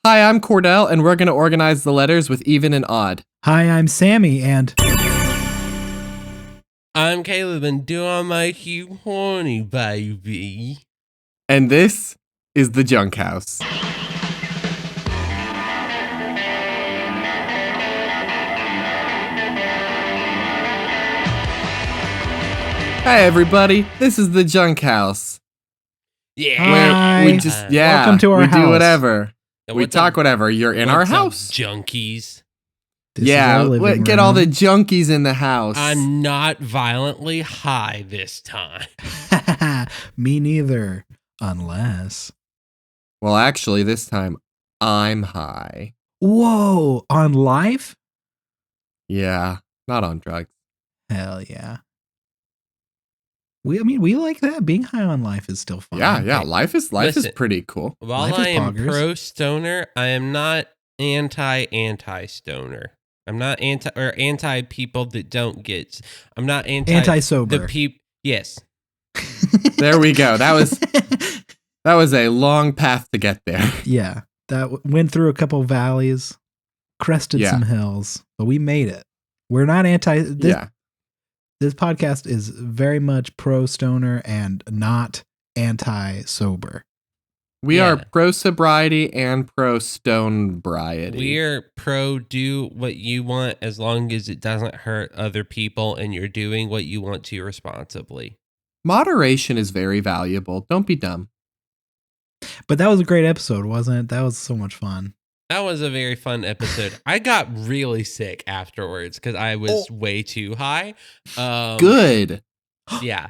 Hi, I'm Cordell, and we're going to organize the letters with even and odd. Hi, I'm Sammy, and I'm Caleb, and do I make you horny, baby? And this is the Junk House. Hey, everybody, this is the Junk House. Yeah. Where we just, Welcome to our we house. do whatever. Yeah, We what's talk up- whatever. You're in our what's up, house. junkies. this is our living Get all the room. junkies in the house. I'm not violently high this time. Me neither, unless. Well, actually, this time, I'm high. Whoa, on life? Yeah, not on drugs. Hell yeah. We like that. Being high on life is still fun. Yeah, life is Listen. pretty cool. While Life is I am poggers. pro-stoner, I am not anti-stoner. I'm not anti people that don't get. I'm not Anti-sober. the peep. Yes. There we go. That was a long path to get there. Yeah, that went through a couple valleys, crested Yeah. some hills, but we made it. We're not anti. Yeah. This podcast is very much pro stoner and not anti sober. We Yeah. are pro sobriety and pro stone briety. We're pro do what you want as long as it doesn't hurt other people and you're doing what you want to responsibly. Moderation is very valuable. Don't be dumb. But that was a great episode, wasn't it? That was so much fun. That was a very fun episode. I got really sick afterwards because I was way too high. Good. Yeah.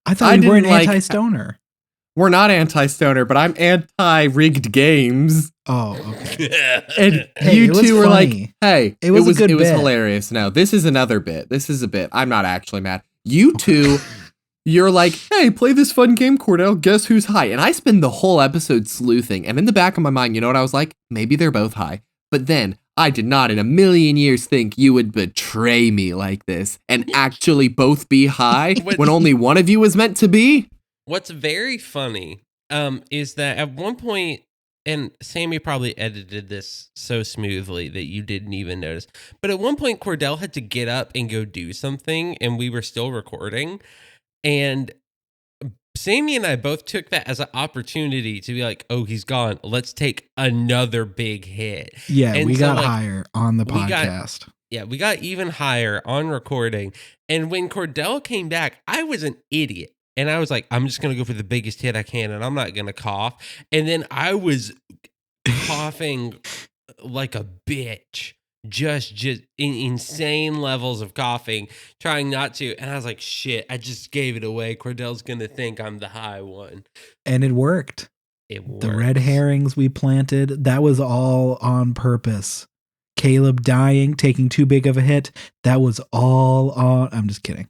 I I thought we weren't didn't like- anti stoner. We're not anti-stoner, but I'm anti-rigged games. Oh, okay. And Hey, you it was two were like, funny. hey, It was a good it was bit. hilarious. No, this is another bit. This is a bit. I'm not actually mad. You two, you're like, hey, play this fun game, Cordell. Guess who's high? And I spend the whole episode sleuthing. And in the back of my mind, you know what I was like? Maybe they're both high. But then I did not in a million years think you would betray me like this and actually both be high when only one of you was meant to be. What's very funny is that at one point, and Sammy probably edited this so smoothly that you didn't even notice, but at one point Cordell had to get up and go do something and we were still recording. And Sammy and I both took that as an opportunity to be like, oh, he's gone. Let's take another big hit. Yeah, And we so, got like, higher on the we got- podcast. Yeah, we got even higher on recording. And when Cordell came back, I was an idiot. And I was like, I'm just going to go for the biggest hit I can, and I'm not going to cough. And then I was coughing like a bitch, just insane levels of coughing, trying not to. And I was like, shit, I just gave it away. Cordell's going to think I'm the high one. And it worked. It The red herrings we planted, that was all on purpose. Caleb dying, taking too big of a hit, that was all on. I'm just kidding.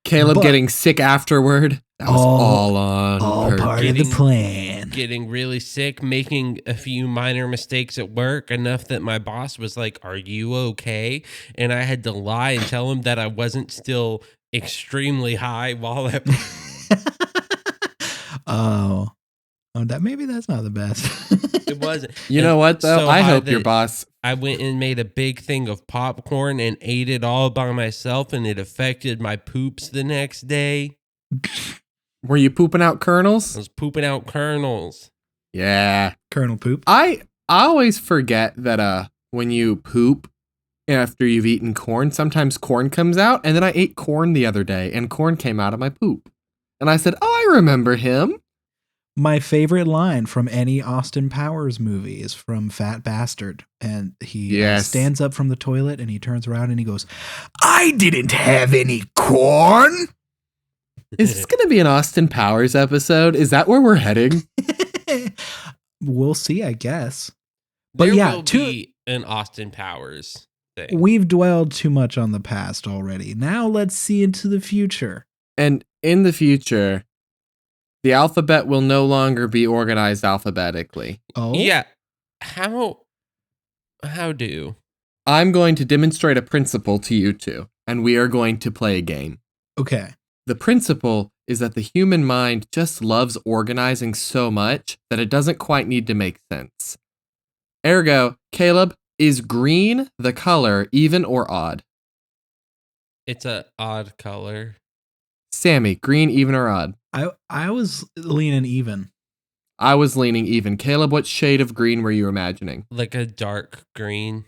Caleb But- getting sick afterward. That was all on All purpose. part of the plan. Getting really sick, making a few minor mistakes at work, enough that my boss was like, are you okay? And I had to lie and tell him that I wasn't still extremely high while that. Oh, maybe that's not the best. It wasn't. You know what, though? So I high hope your that boss... I went and made a big thing of popcorn and ate it all by myself, and it affected my poops the next day. Were you pooping out I kernels? was pooping out kernels. Yeah. Colonel Poop. I always forget that when you poop after you've eaten corn, sometimes corn comes out. And then I ate corn the other day and corn came out of my poop. And I said, oh, I remember him. My favorite line from any Austin Powers movie is from Fat Bastard. And he Yes. stands up from the toilet and he turns around and he goes, I didn't have any corn. Is this going to be an Austin Powers episode? Is that where we're heading? We'll see, I guess. But There yeah, will be an Austin Powers thing. We've dwelled too much on the past already. Now let's see into the future. And in the future, the alphabet will no longer be organized alphabetically. Oh, Yeah. How do? I'm going to demonstrate a principle to you two, and we are going to play a game. Okay. The principle is that the human mind just loves organizing so much that it doesn't quite need to make sense. Ergo, Caleb, is green the color even or odd? It's a odd color. Sammy, green even or odd? I was leaning even. I was leaning even. Caleb, what shade of green were you imagining? Like a dark green.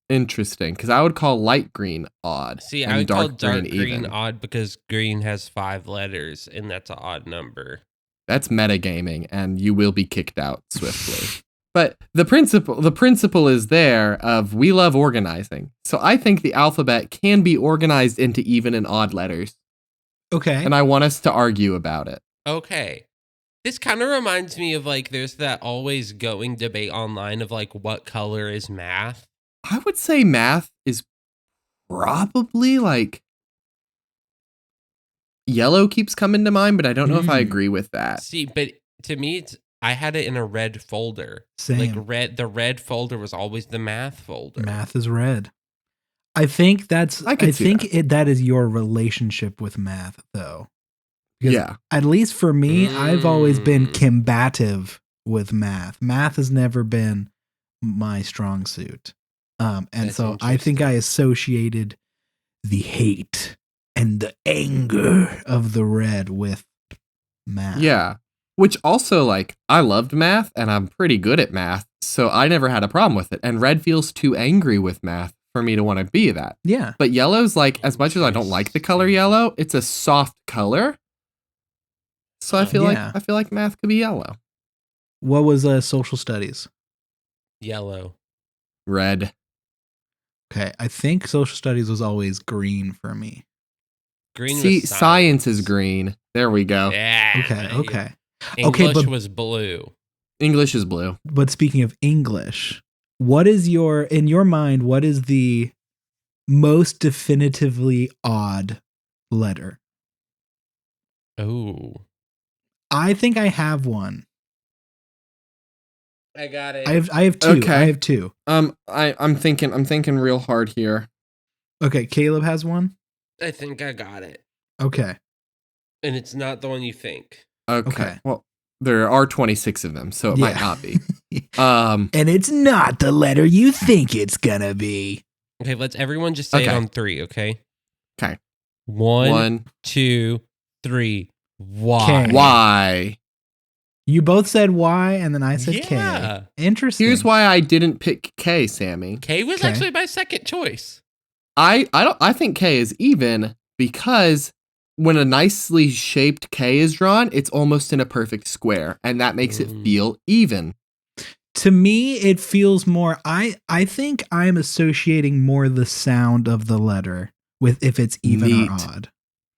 Interesting, because I would call light green odd. See, and I would call dark green even. odd because green has 5 letters, and that's an odd number. That's metagaming, and you will be kicked out swiftly. But the principle is there of we love organizing. So I think the alphabet can be organized into even and odd letters. Okay. And I want us to argue about it. Okay. This kind of reminds me of like there's that always going debate online of like what color is math. I would say math is probably like yellow keeps coming to mind, but I don't know if I agree with that. See, but to me, I had it in a red folder. Same. Like the red folder was always the math folder. Math is red. I think that is your relationship with math, though. Because yeah. At least for me, I've always been combative with math. Math has never been my strong suit. And so I think I associated the hate and the anger of the red with math. Yeah. Which also, like, I loved math and I'm pretty good at math, so I never had a problem with it. And red feels too angry with math for me to want to be that. Yeah. But yellow's like, as much as I don't like the color yellow, it's a soft color. So I feel like math could be yellow. What was social studies? Yellow. Red. Okay, I think social studies was always green for me. Green. See, science is green. There we go. Yeah. Okay. English was blue. English is blue. But speaking of English, in your mind, what is the most definitively odd letter? Oh. I think I have one. I got it. I have two. Okay. I have two. I'm thinking real hard here. Okay, Caleb has one. I think I got it. Okay. And it's not the one you think. Okay. Well, there are 26 of them, so it might not be. And it's not the letter you think it's gonna be. Okay, let's everyone just say it on 3, okay? Okay. 1, 2, 3. Y. K. Y. You both said Y, and then I said K. Interesting. Here's why I didn't pick K, Sammy. K was actually my second choice. I think K is even because when a nicely shaped K is drawn, it's almost in a perfect square, and that makes it feel even. To me, it feels more. I think I'm associating more the sound of the letter with if it's even or odd.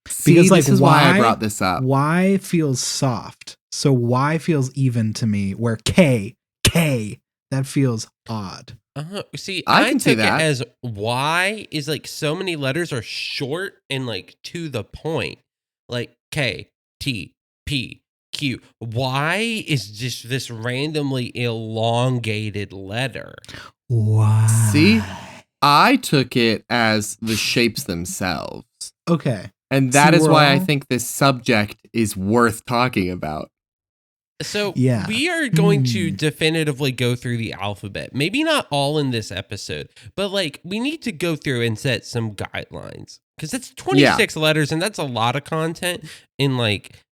See, because this is why I brought this up. Y feels soft, so Y feels even to me. Where K, that feels odd. See, I I can see took it that. as Y is like so many letters are short and like to the point. Like K, T, P, Q. Y is just this randomly elongated letter. Why? See, I took it as the shapes themselves. Okay. And that is why I think this subject is worth talking about. So we are going to definitively go through the alphabet. Maybe not all in this episode, but like we need to go through and set some guidelines because it's 26 letters and that's a lot of content. And like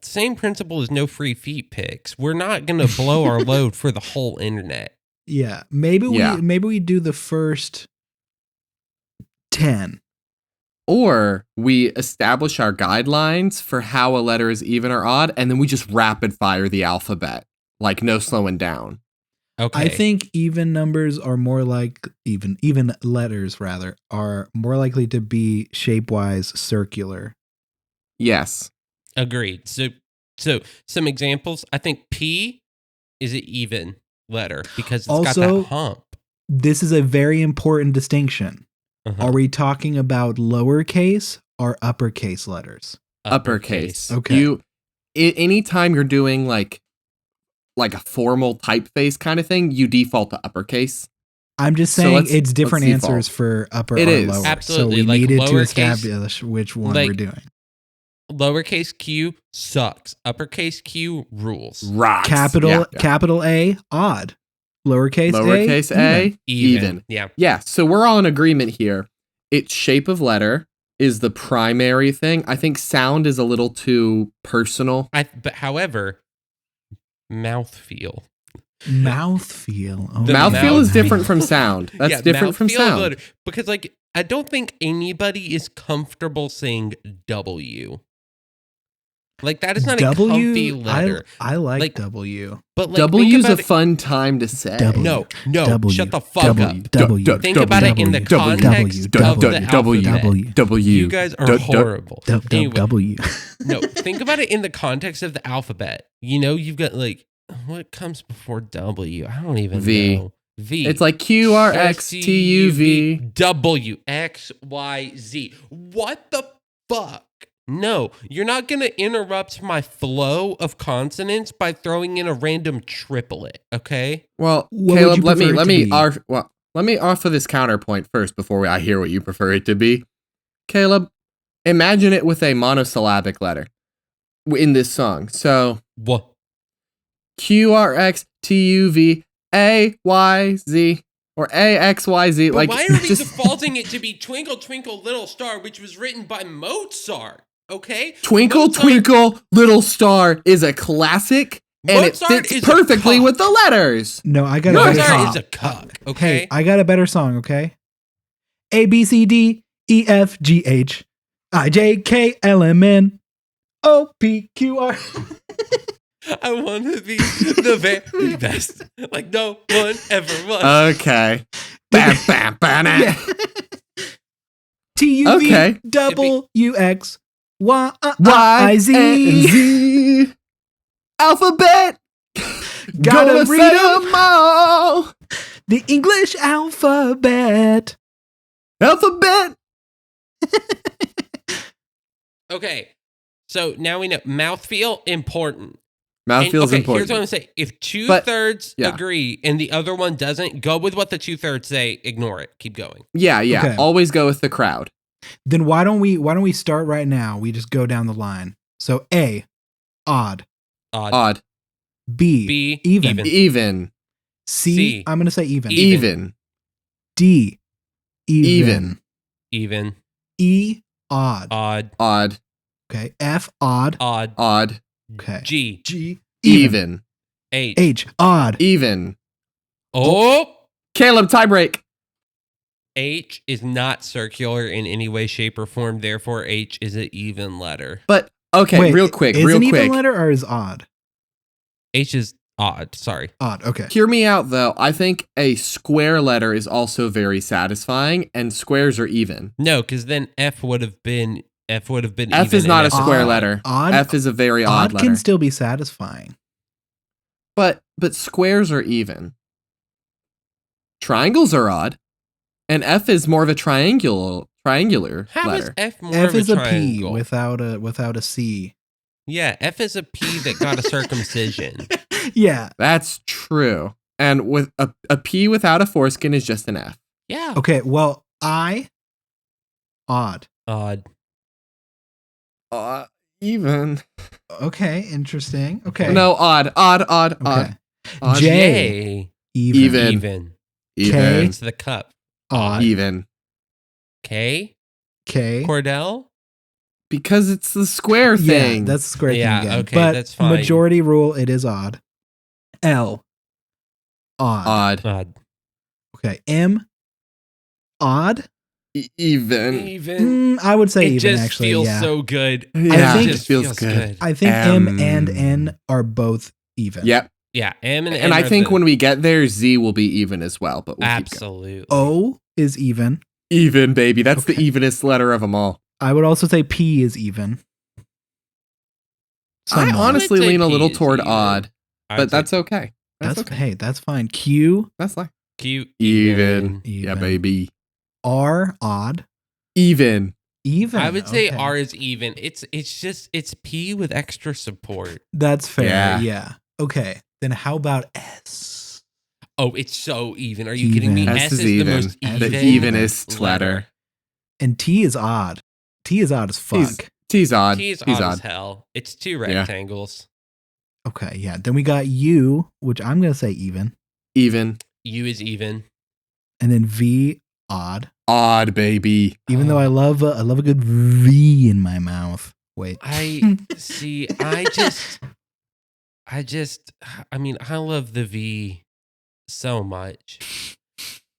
same principle as no free feet pics. We're not going to blow our load for the whole internet. Yeah. Maybe we do the first 10. Or we establish our guidelines for how a letter is even or odd, and then we just rapid fire the alphabet, like no slowing down. Okay. I think even numbers are more like even letters rather are more likely to be shape-wise circular. Yes. Agreed. So some examples. I think P is an even letter because it's got that hump. This is a very important distinction. Are we talking about lowercase or uppercase letters? Uppercase. Okay. Anytime you're doing like a formal typeface kind of thing, you default to uppercase. I'm just saying it's different answers for upper or lower. Absolutely. So we needed to establish which one we're doing. Lowercase Q sucks. Uppercase Q rules. Rocks. Capital A, odd. Lowercase a, even. Yeah. Yeah, so we're all in agreement here. Its shape of letter is the primary thing. I think sound is a little too personal. But however, mouthfeel. Mouthfeel. Oh, Mouthfeel is different from sound. That's different from sound. Because, like, I don't think anybody is comfortable saying W. Like, that is not a comfy letter. I like W. But like, W's a fun time to say. No, shut the fuck up. W. Think about it in the context of the alphabet. W. You guys are horrible. Anyway, W. no, think about it in the context of the alphabet. You know, you've got like, what comes before W? I don't even know. V. It's like Q, R, X, T, U, V. W, X, Y, Z. What the fuck? No, you're not going to interrupt my flow of consonants by throwing in a random triplet, okay? Well, What Caleb, would you let prefer me offer this counterpoint first before I hear what you prefer it to be. Caleb, imagine it with a monosyllabic letter in this song. So, What? Q, R, X, T, U, V, A, Y, Z, or A, X, Y, Z. But Like, why are we defaulting it to be Twinkle, Twinkle, Little Star, which was written by Mozart, okay? Twinkle, Mozart, Twinkle, Little Star is a classic, and Mozart it is fits a perfectly cuck. with the letters. No, I got a better Mozart song. is a cuck, okay? Hey, I got a better song, okay? A, B, C, D, E, F, G, H, I, J, K, L, M, N, O, P, Q, R. I want to be the very best, like no one ever was. Okay. Bam, bam, bam, Yeah. T, U, V, Okay. W, X, Y, Y, Z. and Z. Alphabet. Gotta Gonna read say 'em. 'em all. The English alphabet. Alphabet. Okay, so now we know mouthfeel important. Mouthfeel's important. Here's what I'm saying: if 2/3 yeah. agree and the other one doesn't, go with what the 2/3 say. Ignore it. Keep going. Yeah. Okay. Always go with the crowd. Then why don't we start right now? We just go down the line. So A, odd. Odd. B, even. Even. C, I'm gonna say even. Even. D, Even. even, E, odd. Odd. Okay. F, odd. Odd. Okay. G, Even. H, odd. Even. oh. Caleb, tiebreak. H is not circular in any way, shape, or form. Therefore, H is an even letter. But okay, Wait, real quick. Is an even letter or is odd? H is odd. Sorry. Odd. Okay. Hear me out though. I think a square letter is also very satisfying, and squares are even. No, because then F would have been. F would have been. F even is not and a F is square odd. letter. Odd. F is a very odd letter. Can still be satisfying. But squares are even. Triangles are odd, and F is more of a triangular How is letter. F more F of a is a P triangle? without a C. Yeah, F is a P that got a circumcision. Yeah. That's true. And with a P without a foreskin is just an F. Yeah. Okay. Well, I, odd. Odd. Even. Okay. Interesting. Okay. No, odd. Okay. Odd. J, even. Even. K, It's the cup. odd. Even. K. K. Cordell. Because it's the square thing. Yeah, that's the square Yeah, thing again. okay, but that's fine. Majority rule, it is odd. L, odd. Odd. Okay. M, odd. Even. Even. I would say It even just actually. feels Yeah. so good. Yeah, think- it just feels good. I think M and N are both even. Yep. Yeah, M and N And I are think the- when we get there, Z will be even as well. But we'll keep absolutely. O is even. going. Even, baby. That's the Okay. evenest letter of them all. I would also say P is even. I Somewhat. honestly say lean a P little is toward even. odd, I but would say that's okay. That's okay. hey, that's fine. Q, That's like Q. even. Yeah, Even. baby. R, odd. Even. Even. I would say okay. R is even. It's P with extra support. That's fair. Yeah. Yeah. Okay. Then how about S? Oh, it's so even. Are you kidding me? Even. S is the even. most S even. The evenest letter. And T is odd. T is odd as fuck. T's odd. T is T's odd as hell. It's two Yeah. rectangles. Okay, yeah. Then we got U, which I'm gonna say even. Even. U is even. And then V, odd. Odd, baby. Even though I love a good V in my mouth. Wait. I love the V so much.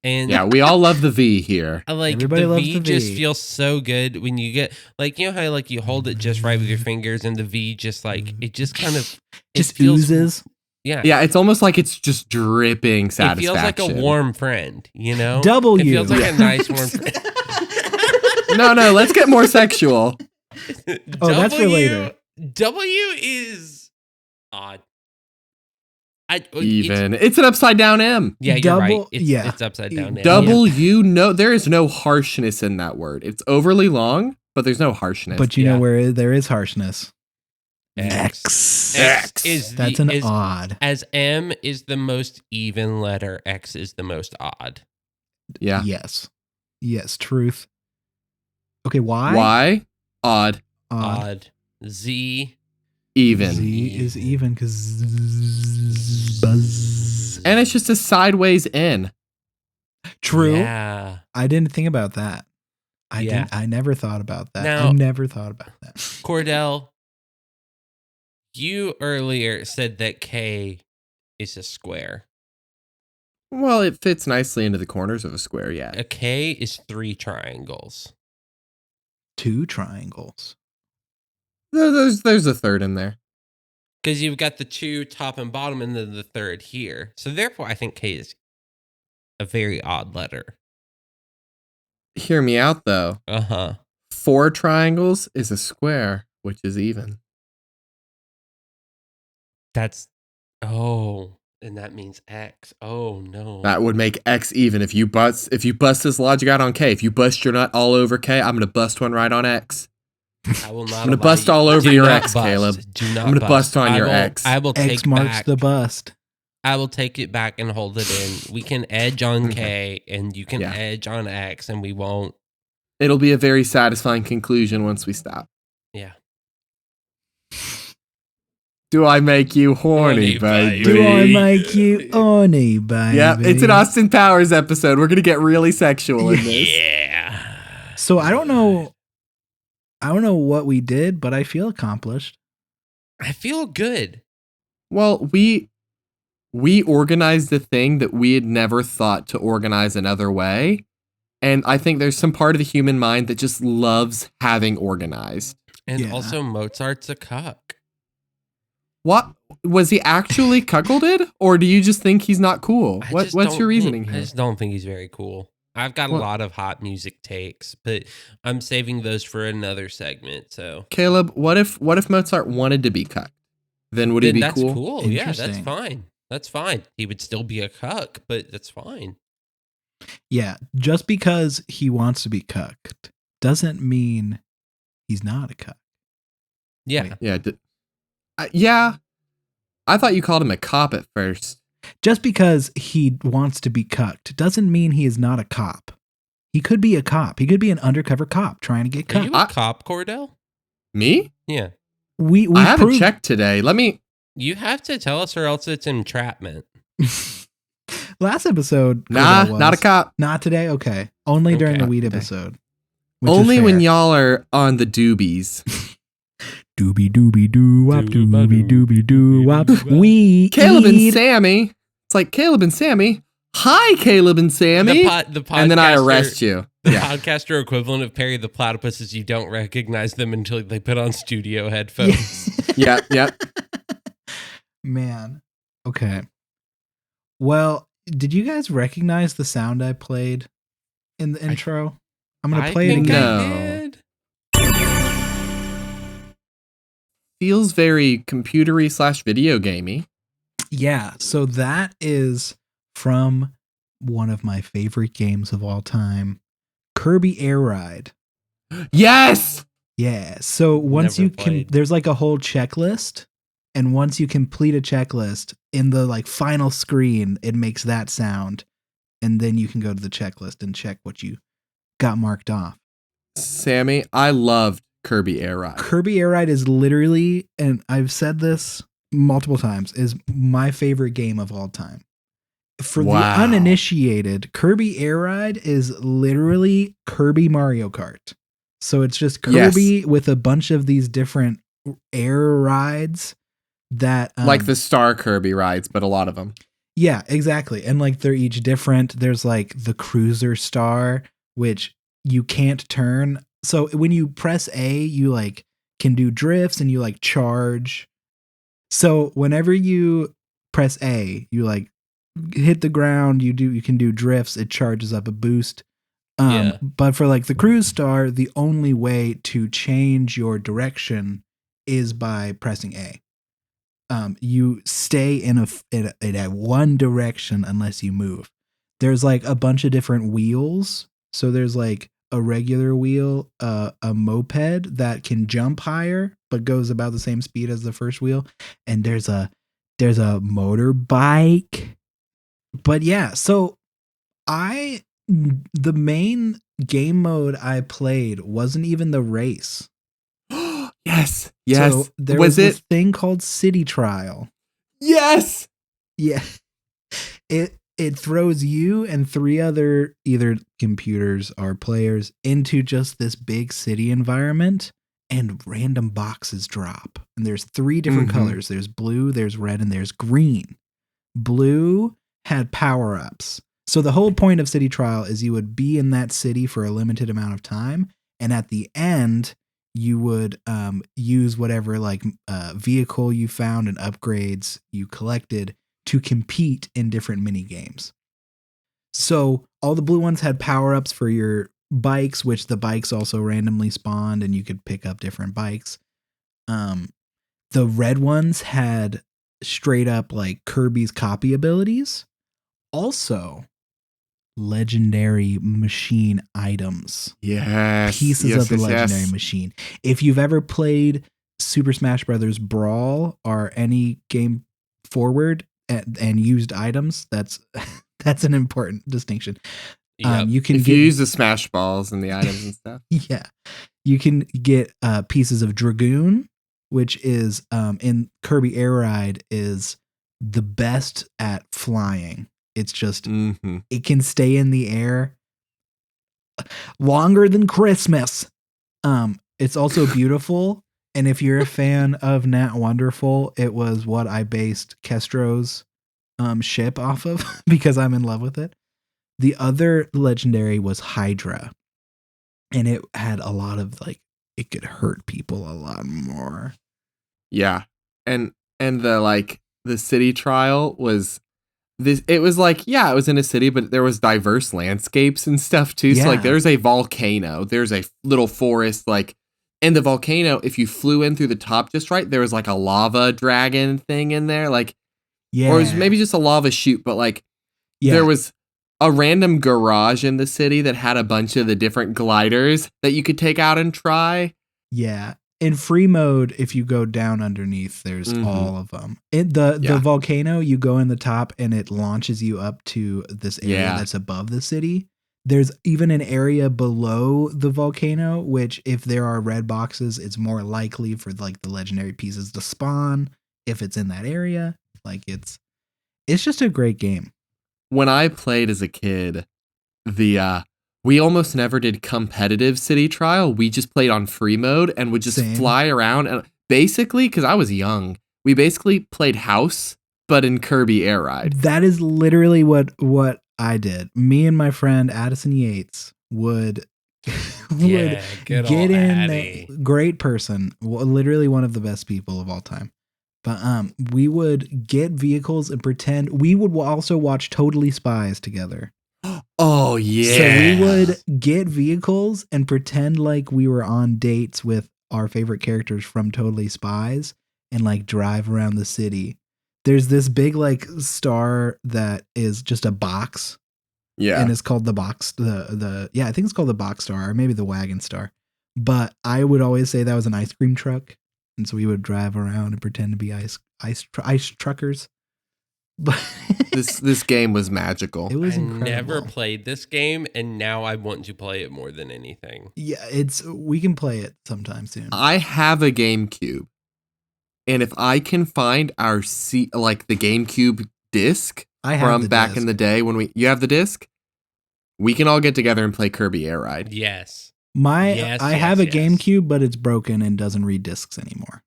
And Yeah, we all love the V here. I like Everybody the loves V the just V. feels so good when you get like, you know how like you hold it just right with your fingers and the V just like it just kind of Just feels, oozes. Yeah. Yeah, it's almost like it's just dripping It satisfaction. feels like a warm friend, you know? W. It feels like a nice warm friend. No, let's get more sexual. Oh, that's for later. W is odd. Even. It's an upside down M. Yeah, you're Double- right. It's, yeah. it's upside down. now. W, no, there is no harshness in that word. It's overly long, but there's no harshness. But you know where there is harshness? X. X. Is That's the, an is, odd. As M is the most even letter, X is the most odd. Yeah. Yes, truth. Okay, Y? Y, odd. Odd. Z. Even. Z is even because buzz. And it's just a sideways N. True. Yeah. I didn't think about that. Yeah. I never thought about that. Now- I never thought about that. Cordell, you earlier said that K is a square. Well, it fits nicely into the corners of a square, yeah. A K is 3 triangles. 2 triangles. There's a third in there. Because you've got the 2 top and bottom and then the third here. So therefore, I think K is a very odd letter. Hear me out, though. 4 triangles is a square, which is even. And that means X. Oh no. That would make X even. If you bust this logic out on K, if you bust your nut all over K, I'm gonna bust one right on X. I will not. I'm gonna bust all over your X, Caleb. Do not. I'm gonna bust on your X. I will take X marks back, the bust. I will take it back and hold it in. We can edge on K, and you can edge on X, and we won't. It'll be a very satisfying conclusion once we stop. Yeah. Do I make you horny, baby? Do I make you horny, baby? Yeah, it's an Austin Powers episode. We're gonna get really sexual in this. Yeah. So I don't know what we did, but I feel accomplished. I feel good. Well, we organized a thing that we had never thought to organize another way. And I think there's some part of the human mind that just loves having organized. And also Mozart's a cuck. What? Was he actually cuckolded? Or do you just think he's not cool? What's your reasoning I here? just don't think he's very cool. I've got a lot of hot music takes, but I'm saving those for another segment. So Caleb, what if Mozart wanted to be cucked? Then would he be that's cool? cool. Yeah, that's Interesting. fine. That's fine. He would still be a cuck, but that's fine. Yeah, just because he wants to be cucked doesn't mean he's not a cuck. Yeah. Yeah. Yeah. I thought you called him a cop at first. Just because he wants to be cucked doesn't mean he is not a cop. He could be a cop. He could be an undercover cop trying to get Are you cucked. a cop, Cordell? Me? Yeah. We I haven't proved- checked today. Let me. You have to tell us or else it's entrapment. Last episode. Nah, Cordell was. not a cop. Not today? Okay. Only during Okay. the weed Okay. episode. which is Only when fair. y'all are on the doobies. Doobie doobie doo wop doobie doobie doo wop. We Caleb and eat- Sammy. It's like Caleb and Sammy. Hi, Caleb and Sammy. The And then I podcaster- arrest you. The Yeah. podcaster equivalent of Perry the Platypus is you don't recognize them until they put on studio headphones. Yeah. Yeah. Man. Okay. Well, did you guys recognize the sound I played in the intro? I'm going to play it think again. No. I did. Feels very computery / video gamey. Yeah, so that is from one of my favorite games of all time, Kirby Air Ride. Yes. Yeah, so once Never you can, played. there's like a whole checklist, and once you complete a checklist, in the like final screen, it makes that sound, and then you can go to the checklist and check what you got marked off. Sammy, I loved Kirby Air Ride. Kirby Air Ride is literally, and I've said this multiple times, is my favorite game of all time. For the uninitiated, Kirby Air Ride is literally Kirby Mario Kart. So it's just Kirby with a bunch of these different air rides that like the Star Kirby rides, but a lot of them. Yeah, exactly. And like they're each different. There's like the Cruiser Star, which you can't turn. So when you press A, you like can do drifts and you like charge. So whenever you press A, you like hit the ground, you can do drifts, it charges up a boost. But for like the Cruise Star, the only way to change your direction is by pressing A. You stay in a one direction unless you move. There's like a bunch of different wheels. So there's like a regular wheel, a moped that can jump higher but goes about the same speed as the first wheel, and there's a motorbike. But yeah, so the main game mode I played wasn't even the race. Yes. So there was this thing called City Trial. Yes. Yeah. It throws you and 3 other either computers or players into just this big city environment, and random boxes drop. And there's 3 different colors. There's blue, there's red, and there's green. Blue had power-ups. So the whole point of City Trial is you would be in that city for a limited amount of time, and at the end you would use whatever like vehicle you found and upgrades you collected to compete in different mini games. So all the blue ones had power-ups for your bikes, which the bikes also randomly spawned and you could pick up different bikes. The red ones had straight up like Kirby's copy abilities. Also, legendary machine items. Yes. Pieces of the legendary machine. If you've ever played Super Smash Brothers Brawl or any game forward and used items, that's an important distinction. Yep. You can if you use the Smash Balls and the items and stuff. Yeah. You can get pieces of Dragoon, which is in Kirby Air Ride is the best at flying. It's just it can stay in the air longer than Christmas. It's also beautiful. And if you're a fan of Nat Wonderful, it was what I based Kestro's ship off of because I'm in love with it. The other legendary was Hydra. And it had a lot of like, it could hurt people a lot more. Yeah. And the City Trial was this, it was like, yeah, it was in a city, but there was diverse landscapes and stuff too. Yeah. So like there's a volcano, there's a little forest, like, and the volcano, if you flew in through the top just right, there was like a lava dragon thing in there. Like, or it was maybe just a lava chute, but like there was a random garage in the city that had a bunch of the different gliders that you could take out and try. Yeah. In free mode, if you go down underneath, there's all of them. The volcano, you go in the top and it launches you up to this area that's above the city. There's even an area below the volcano, which if there are red boxes, it's more likely for like the legendary pieces to spawn if it's in that area. Like it's just a great game. When I played as a kid, we almost never did competitive City Trial. We just played on free mode and would just fly around. And basically, because I was young, we basically played house, but in Kirby Air Ride. That is literally what I did. Me and my friend Addison Yates would get in. Great person, literally one of the best people of all time. But we would get vehicles and pretend. We would also watch Totally Spies together. Oh yeah. So we would get vehicles and pretend like we were on dates with our favorite characters from Totally Spies and like drive around the city. There's this big like star that is just a box. Yeah. And it's called the box. I think it's called the box star or maybe the wagon star. But I would always say that was an ice cream truck. And so we would drive around and pretend to be ice truckers. But this game was magical. It was incredible. I never played this game, and now I want to play it more than anything. Yeah, we can play it sometime soon. I have a GameCube, and if I can find the GameCube disc, I have from the back disc. in the day when you have the disc? We can all get together and play Kirby Air Ride. Yes. I have a GameCube, but it's broken and doesn't read discs anymore.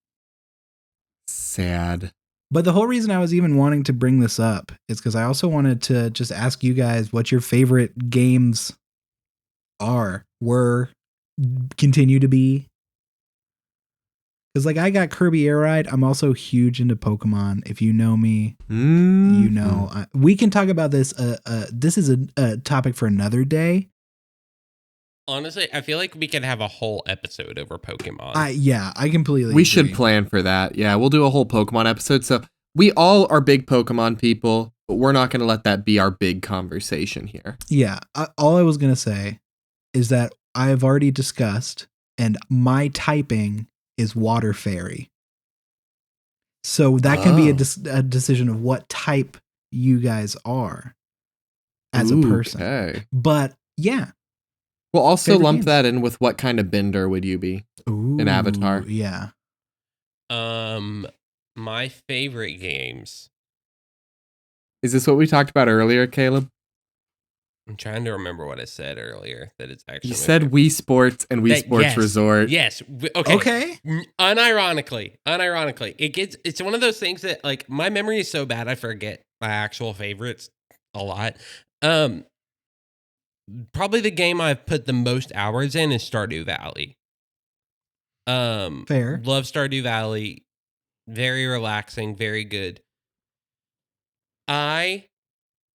Sad. But the whole reason I was even wanting to bring this up is because I also wanted to just ask you guys what your favorite games were, continue to be. Because like I got Kirby Air Ride. I'm also huge into Pokemon. If you know me, you know. We can talk about this. This is a topic for another day. Honestly, I feel like we could have a whole episode over Pokemon. I completely We agree. should plan for that. Yeah, we'll do a whole Pokemon episode. So we all are big Pokemon people, but we're not going to let that be our big conversation here. Yeah. All I was going to say is that I have already discussed, and my typing is Water Fairy. So that can be a decision of what type you guys are as a person. Okay. But yeah. We'll also Favorite lump games. that in with what kind of bender would you be? An Avatar. Yeah. My favorite games. Is this what we talked about earlier, Caleb? I'm trying to remember what I said earlier. That it's actually You said Wii Sports and Wii Sports Resort. Yes. Okay. Unironically, it's one of those things that like my memory is so bad I forget my actual favorites a lot. Probably the game I've put the most hours in is Stardew Valley. Fair. Love Stardew Valley. Very relaxing, very good.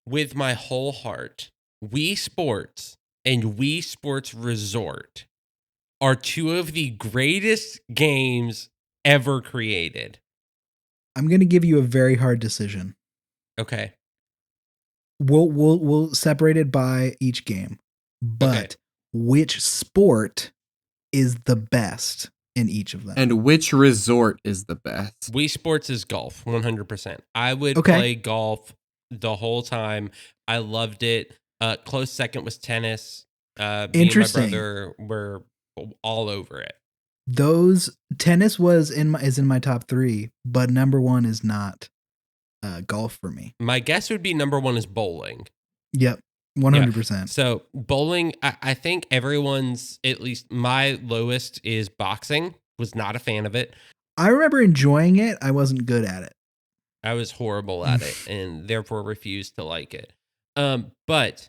With my whole heart, Wii Sports and Wii Sports Resort are two of the greatest games ever created. I'm going to give you a very hard decision. Okay. We'll separate it by each game. But which sport is the best in each of them? And which resort is the best? Wii Sports is golf, 100%. I would play golf the whole time. I loved it. Close second was tennis. Interesting. Me and my brother were all over it. Tennis is in my top 3, but number 1 is not golf for me. My guess would be number 1 is bowling. Yep, 100%. Yeah. So bowling, I think everyone's, at least my lowest is boxing. Was not a fan of it. I remember enjoying it. I wasn't good at it. I was horrible at it and therefore refused to like it. But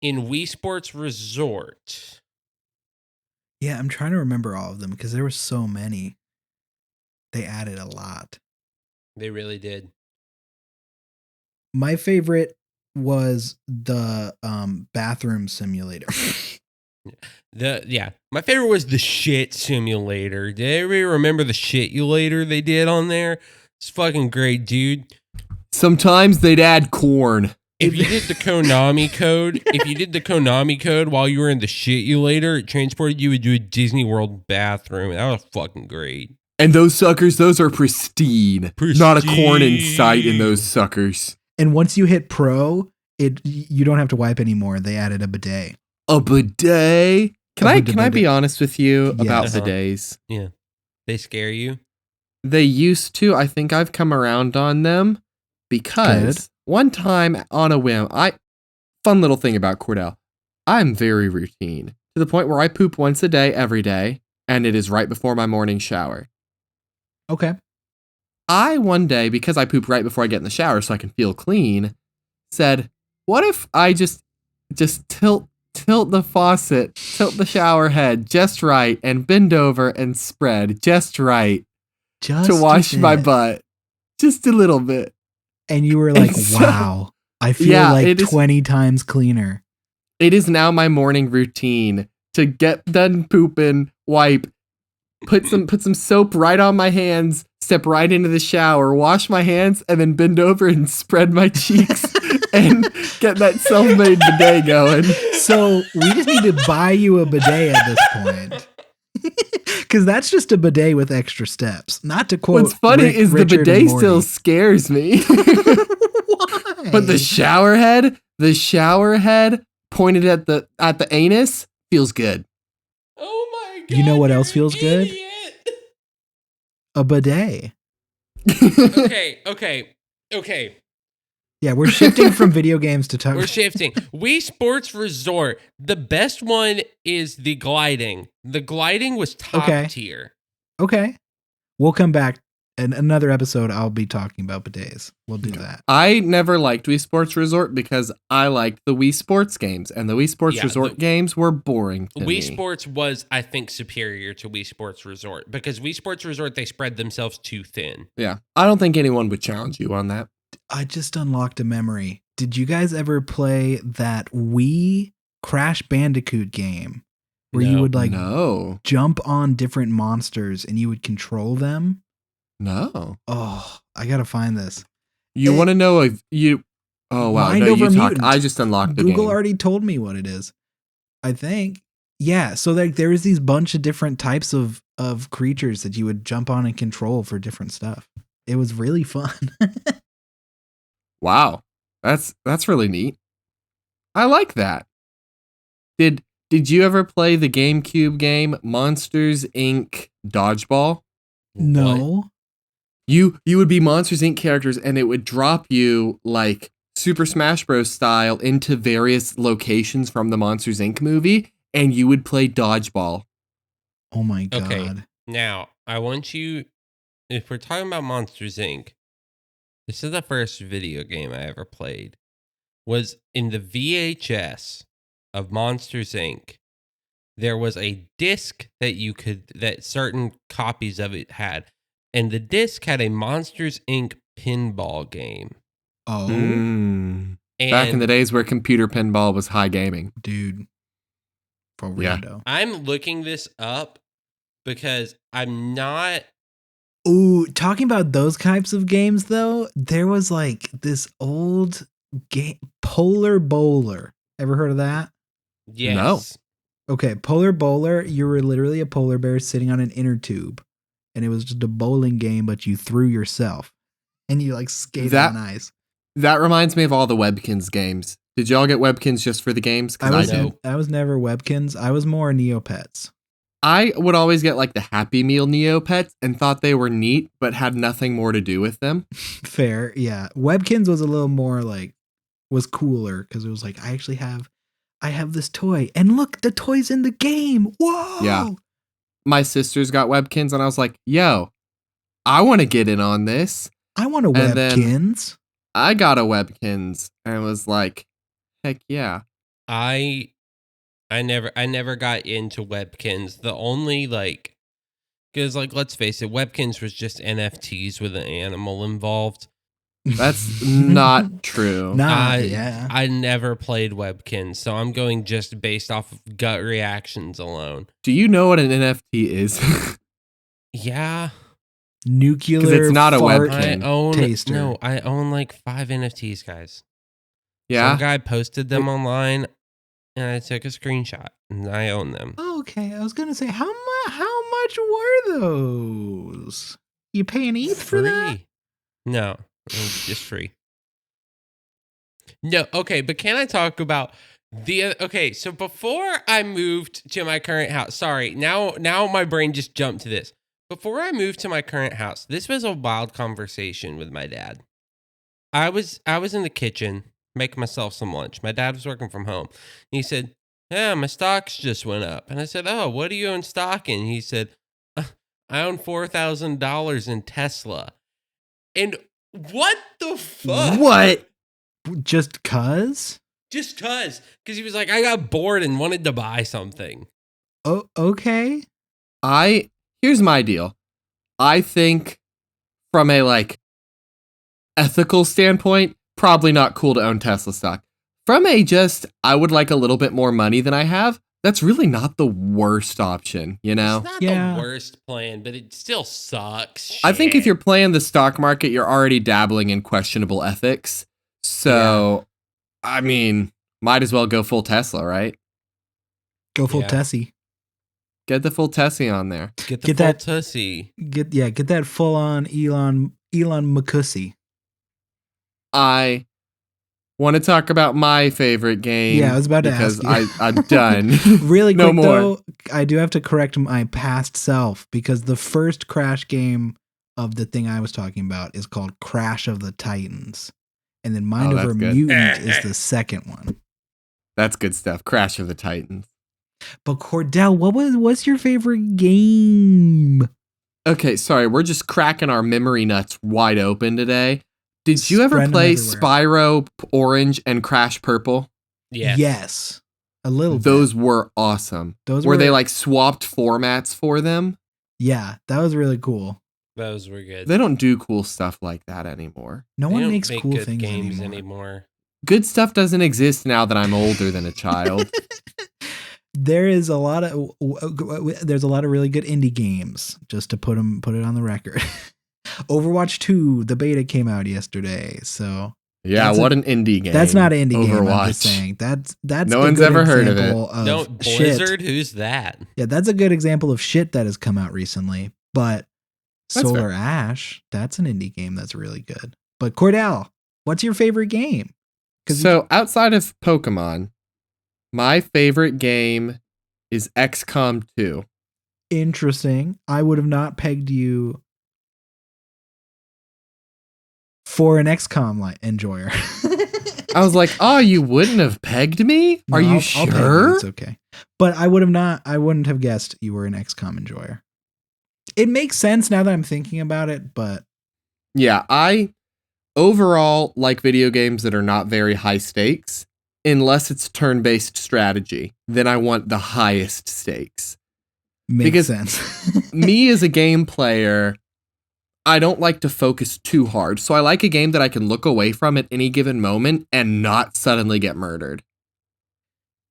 in Wii Sports Resort. Yeah, I'm trying to remember all of them because there were so many. They added a lot. They really did. My favorite was the bathroom simulator. My favorite was the shit simulator. Did everybody remember the shit-ulator they did on there? It's fucking great, dude. Sometimes they'd add corn. If you did the Konami code, while you were in the shit-ulator, it transported you into a Disney World bathroom. That was fucking great. And those suckers, those are pristine. Not a corn in sight in those suckers. And once you hit pro, you don't have to wipe anymore. They added a bidet. A bidet? Can I be honest with you about bidets? Yeah. They scare you? They used to. I think I've come around on them because one time on a whim, fun little thing about Cordell, I'm very routine to the point where I poop once a day, every day, and it is right before my morning shower. Okay. I one day, because I poop right before I get in the shower so I can feel clean, said, what if I just tilt the faucet, tilt the shower head just right, and bend over and spread just right to wash my butt. Just a little bit. And you were like, wow, I feel 20 times cleaner. It is now my morning routine to get done pooping, wipe, put some soap right on my hands, step right into the shower, wash my hands, and then bend over and spread my cheeks and get that self-made bidet going. So we just need to buy you a bidet at this point. Because that's just a bidet with extra steps. Not to quote. What's funny is the bidet still scares me. Why? But the shower head pointed at the anus feels good. Oh my god! You know what else feels good? A bidet. Okay. Yeah, we're shifting from video games to talk. We're shifting. Wii Sports Resort. The best one is the gliding. The gliding was top tier. Okay. We'll come back. In another episode, I'll be talking about bidets. We'll do that. I never liked Wii Sports Resort because I liked the Wii Sports games, and the Wii Sports Resort games were boring to me. Wii Sports was, I think, superior to Wii Sports Resort because Wii Sports Resort, they spread themselves too thin. Yeah. I don't think anyone would challenge you on that. I just unlocked a memory. Did you guys ever play that Wii Crash Bandicoot game where you would jump on different monsters and you would control them? No. Oh, I gotta find this. You want to know if you? Oh wow! Mind no, over you talk. Mutant. I just unlocked the game. Google already told me what it is. I think. Yeah. So there was these bunch of different types of creatures that you would jump on and control for different stuff. It was really fun. Wow, that's really neat. I like that. Did you ever play the GameCube game Monsters Inc. Dodgeball? No. What? You would be Monsters Inc. characters, and it would drop you like Super Smash Bros. Style into various locations from the Monsters Inc. movie, and you would play dodgeball. Oh my god! Okay, now I want you. If we're talking about Monsters Inc., this is the first video game I ever played. Was in the VHS of Monsters Inc. There was a disc that certain copies of it had. And the disc had a Monsters Inc. pinball game. Oh. Back in the days where computer pinball was high gaming. Dude. For real. Yeah. I'm looking this up because I'm not... Ooh, talking about those types of games, though, there was like this old game, Polar Bowler. Ever heard of that? Yes. No. Okay, Polar Bowler, you were literally a polar bear sitting on an inner tube. And it was just a bowling game, but you threw yourself. And you like skated on ice. That reminds me of all the Webkins games. Did y'all get Webkins just for the games? I was never Webkins. I was more Neopets. I would always get like the Happy Meal Neopets and thought they were neat, but had nothing more to do with them. Fair, yeah. Webkins was a little more like, was cooler because it was like, I have this toy. And look, the toy's in the game. Whoa! Yeah. My sisters got Webkins, and I was like, yo, I want to get in on this. I want a Webkins. I got a Webkins, and was like, heck yeah. I never got into Webkins. The only because let's face it, Webkins was just NFTs with an animal involved. That's not true. I never played Webkins, so I'm going just based off of gut reactions alone. Do you know what an NFT is? Yeah. Nuclear. Because it's not a Webkin. Taster. No, I own like 5 NFTs, guys. Yeah. Some guy posted them online, and I took a screenshot, and I own them. Okay, I was gonna say how much were those? You paying ETH for that? No. It's just free. No, okay, but can I talk about so before I moved to my current house, sorry, now my brain just jumped to this. Before I moved to my current house, this was a wild conversation with my dad. I was in the kitchen making myself some lunch. My dad was working from home. And he said, "Yeah, my stocks just went up." And I said, "Oh, what do you own stock in?" He said, "I own $4,000 in Tesla." And what the fuck? What? Just cuz? Just cuz. Because he was like, I got bored and wanted to buy something. Oh, okay. Here's my deal. I think from a ethical standpoint, probably not cool to own Tesla stock. From I would like a little bit more money than I have. That's really not the worst option, you know? It's not the worst plan, but it still sucks. Shit. I think if you're playing the stock market, you're already dabbling in questionable ethics. So, I mean, might as well go full Tesla, right? Go full Tessie. Get the full Tessie on there. Get full Tessie. Get that full on Elon McCussy. I want to talk about my favorite game. Yeah, I was about to ask you. Because I'm done. Really no quick, more. Though, I do have to correct my past self because the first Crash game of the thing I was talking about is called Crash of the Titans. And then Mind Over that's good. Mutant is the second one. That's good stuff. Crash of the Titans. But Cordell, what's your favorite game? Okay, sorry, we're just cracking our memory nuts wide open today. Did you ever Spread 'em play everywhere. Spyro Orange and Crash Purple? Yes. A little Those bit. were awesome. Those where were they like swapped formats for them. Yeah, that was really cool. Those were good. They don't do cool stuff like that anymore. No They one don't makes make cool good things games anymore. Good stuff doesn't exist now that I'm older than a child. There's a lot of really good indie games, just to put it on the record. Overwatch 2, the beta came out yesterday, so Yeah, what an indie game. that's not an indie game. I'm Overwatch. just saying that's No one's ever heard of it. example No, of shit. Blizzard? Who's that? Yeah, that's a good example of shit that has come out recently. But That's Solar fair. Ash, that's an indie game that's really good. But Cordell, what's your favorite game? So outside of Pokemon, my favorite game is XCOM 2. Interesting. I would have not pegged you for an XCOM enjoyer. I was like, oh, you wouldn't have pegged me? No, Are you I'll peg sure? It's okay. But I wouldn't have guessed you were an XCOM enjoyer. It makes sense now that I'm thinking about it, but Yeah, I overall like video games that are not very high stakes, unless it's turn-based strategy. Then I want the highest stakes. makes Because- sense. Me as a game player, I don't like to focus too hard. So I like a game that I can look away from at any given moment and not suddenly get murdered.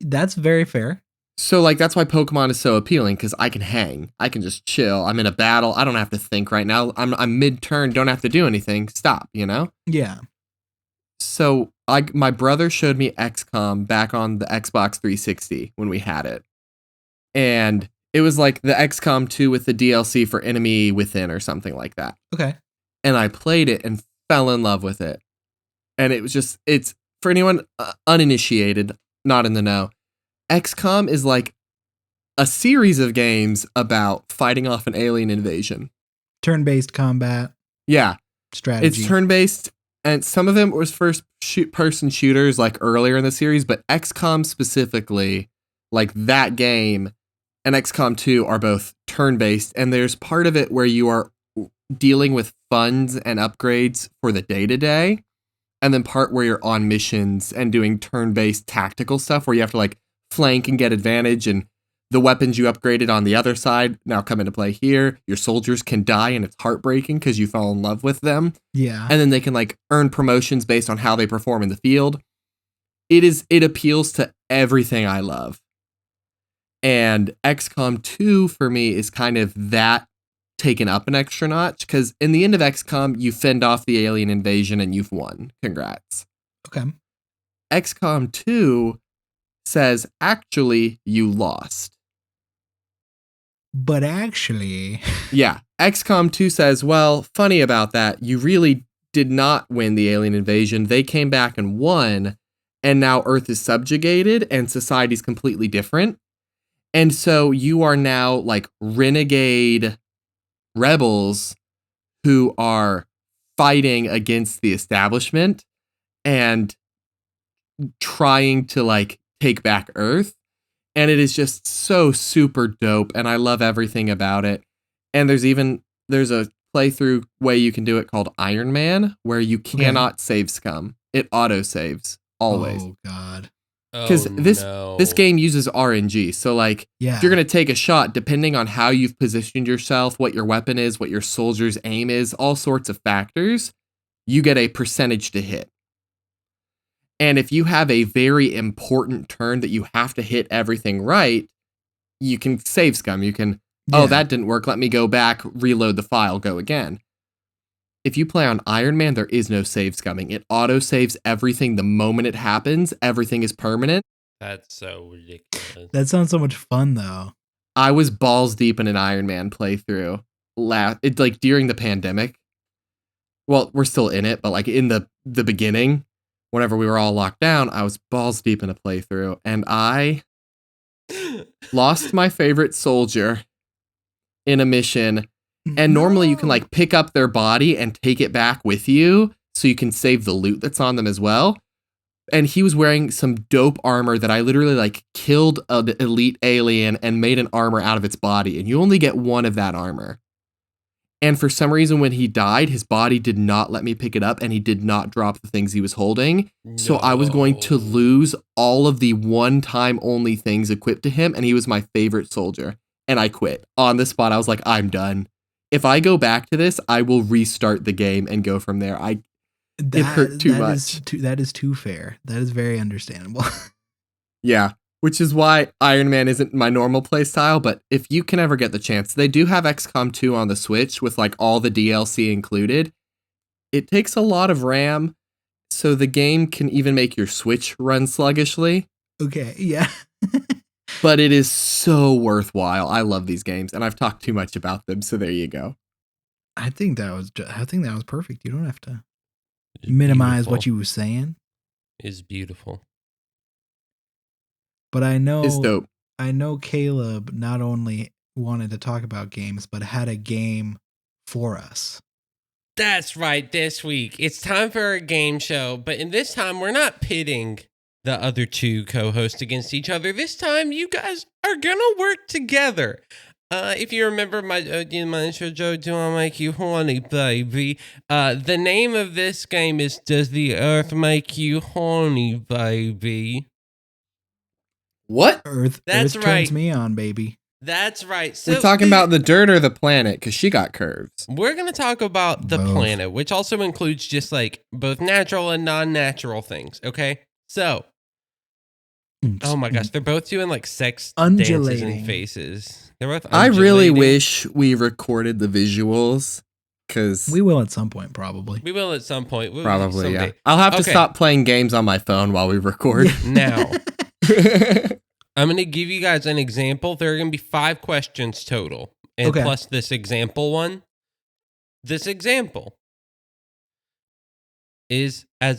That's very fair. So like that's why Pokemon is so appealing, because I can hang. I can just chill. I'm in a battle. I don't have to think right now. I'm mid-turn, don't have to do anything. Stop, you know? Yeah. So my brother showed me XCOM back on the Xbox 360 when we had it. And it was like the XCOM 2 with the DLC for Enemy Within or something like that. Okay. And I played it and fell in love with it. And it was just, it's for anyone uninitiated, not in the know. XCOM is like a series of games about fighting off an alien invasion. Turn-based combat Yeah, strategy. it's turn-based, and some of them was first-person shooters like earlier in the series, but XCOM specifically, like that game and XCOM 2 are both turn-based, and there's part of it where you are dealing with funds and upgrades for the day-to-day, and then part where you're on missions and doing turn-based tactical stuff where you have to like flank and get advantage, and the weapons you upgraded on the other side now come into play here. Your soldiers can die and it's heartbreaking because you fall in love with them. Yeah. And then they can like earn promotions based on how they perform in the field. It appeals to everything I love. And XCOM 2 for me is kind of that taken up an extra notch, because in the end of XCOM, you fend off the alien invasion and you've won. Congrats. Okay. XCOM 2 says, actually, you lost. But actually, Yeah. XCOM 2 says, well, funny about that, you really did not win the alien invasion. They came back and won, and now Earth is subjugated and society's completely different. And so you are now like renegade rebels who are fighting against the establishment and trying to like take back Earth. And it is just so super dope, and I love everything about it. And there's a playthrough way you can do it called Iron Man, where you cannot save scum. It auto saves always. oh god. Because this game uses RNG. So like Yeah. if you're gonna take a shot, depending on how you've positioned yourself, what your weapon is, what your soldier's aim is, all sorts of factors, you get a percentage to hit. And if you have a very important turn that you have to hit everything right, you can save scum. You can, Yeah. oh, that didn't work. Let me go back, reload the file, go again. If you play on Iron Man, there is no save scumming. It auto saves everything the moment it happens. Everything is permanent. That's so ridiculous. That sounds so much fun though. I was balls deep in an Iron Man playthrough. It's like during the pandemic. Well, we're still in it, but like in the beginning, whenever we were all locked down, I was balls deep in a playthrough, and I lost my favorite soldier in a mission. And normally you can like pick up their body and take it back with you. so you can save the loot that's on them as well. And he was wearing some dope armor that I literally like killed an elite alien and made an armor out of its body. And you only get one of that armor. And for some reason, when he died, his body did not let me pick it up and he did not drop the things he was holding. No. So I was going to lose all of the one-time only things equipped to him. And he was my favorite soldier. And I quit. On the spot, I was like, I'm done. If I go back to this, I will restart the game and go from there. It hurt too much. That is too fair. That is very understandable. Yeah, which is why Iron Man isn't my normal play style, but if you can ever get the chance, they do have XCOM 2 on the Switch with like all the DLC included. It takes a lot of RAM, so the game can even make your Switch run sluggishly. Okay, yeah. But it is so worthwhile. I love these games, and I've talked too much about them, so there you go. I think that was perfect. You don't have to minimize what you were saying. Is beautiful. But I know it's dope. I know Caleb not only wanted to talk about games, but had a game for us. That's right. This week it's time for a game show, but in this time we're not pitting the other two co-hosts against each other. This time you guys are gonna work together. If you remember my intro, Joe, do I make you horny, baby? The name of this game is Does the Earth Make You Horny, baby? What? Earth right. turns me on, baby. That's right. So we're talking about the dirt or the planet, because she got curves. We're going to talk about the planet, which also includes just like both natural and non-natural things, okay? So, oh my gosh, they're both doing like sex dances and faces. They're both undulating. I really wish we recorded the visuals, because we will at some point, probably. We will at some point. Probably, someday. yeah. I'll have to stop playing games on my phone while we record. Now, I'm going to give you guys an example. There are going to be 5 questions total, and plus this example one. This example is I'm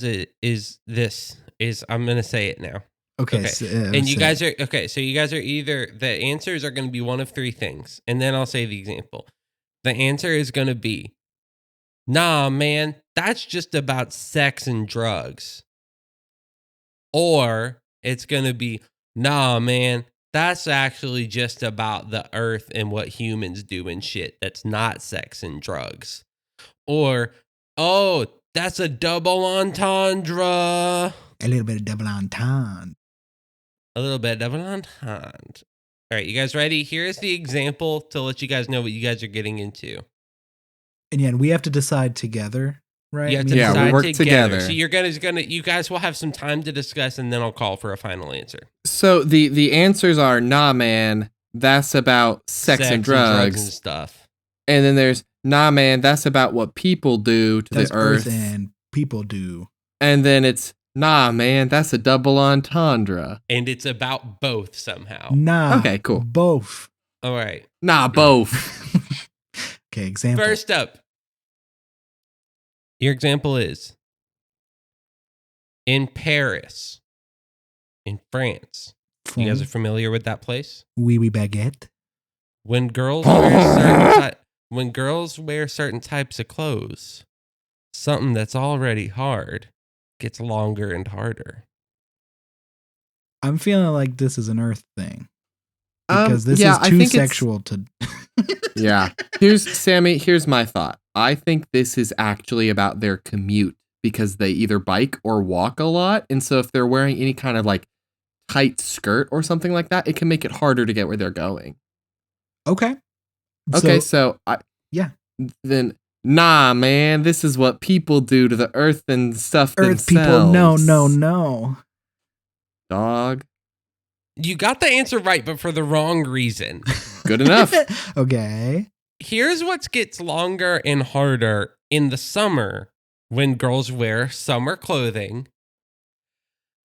going to say it now. Okay. And you guys are so you guys are either the answers are going to be one of 3 things, and then I'll say the example. The answer is going to be, nah, man, that's just about sex and drugs. Or it's going to be, nah, man, that's actually just about the earth and what humans do and shit. That's not sex and drugs. Or, oh, that's a double entendre. A little bit of double entendre. A little bit of double entendre. All right, you guys ready? Here's the example to let you guys know what you guys are getting into. And yeah, we have to decide together, right? You have to decide we work together. So you guys will have some time to discuss, and then I'll call for a final answer. So the answers are, nah, man, that's about sex and drugs and stuff. And then there's, nah, man, that's about what people do to the earth. And people do. And then it's, nah, man, that's a double entendre. And it's about both somehow. Nah. Okay, cool. Both. All right. Nah, both. Okay, example. First up, your example is in Paris, in France. You guys are familiar with that place? Oui, baguette. When girls wear certain types of clothes, something that's already hard gets longer and harder. I'm feeling like this is an Earth thing. Because this is too sexual to... Yeah. Sammy, here's my thought. I think this is actually about their commute, because they either bike or walk a lot. And so if they're wearing any kind of like tight skirt or something like that, it can make it harder to get where they're going. Okay. Then, nah, man, this is what people do to the earth and stuff Earth themselves. people, no. Dog. You got the answer right, but for the wrong reason. Good enough. Okay. Here's what gets longer and harder in the summer when girls wear summer clothing.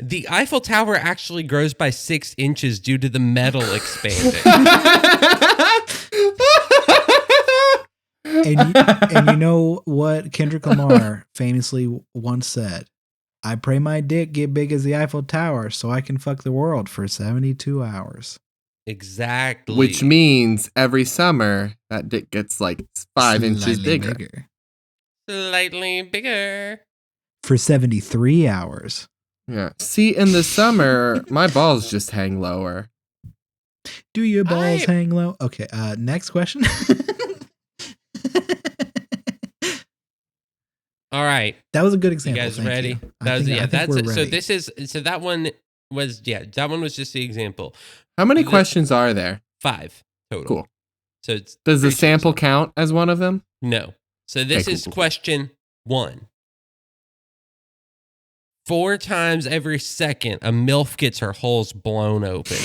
The Eiffel Tower actually grows by 6 inches due to the metal expanding. And you know what Kendrick Lamar famously once said? I pray my dick get big as the Eiffel Tower so I can fuck the world for 72 hours. Exactly. Which means every summer that dick gets like 5 inches bigger. Slightly bigger. for 73 hours. Yeah. See, in the summer, my balls just hang lower. Do your balls hang low? Okay, next question. All right. That was a good example. You guys Thank ready? you. That was, I think we're ready. So that one was just the example. How many questions are there? 5 total. Cool. So it's Does the sample count as one of them? No. So this is cool. question 1. 4 times every second, a MILF gets her holes blown open.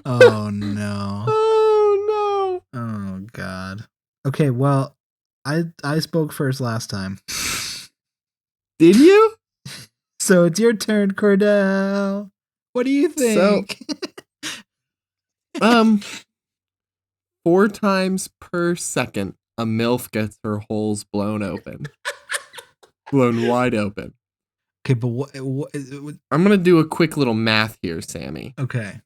Oh no. Oh no. Oh god. Okay, well, I spoke first last time. Did you? So it's your turn, Cordell. What do you think? So, 4 times per second, a MILF gets her holes blown open. Blown wide open. Okay, but what I'm gonna do a quick little math here, Sammy. okay.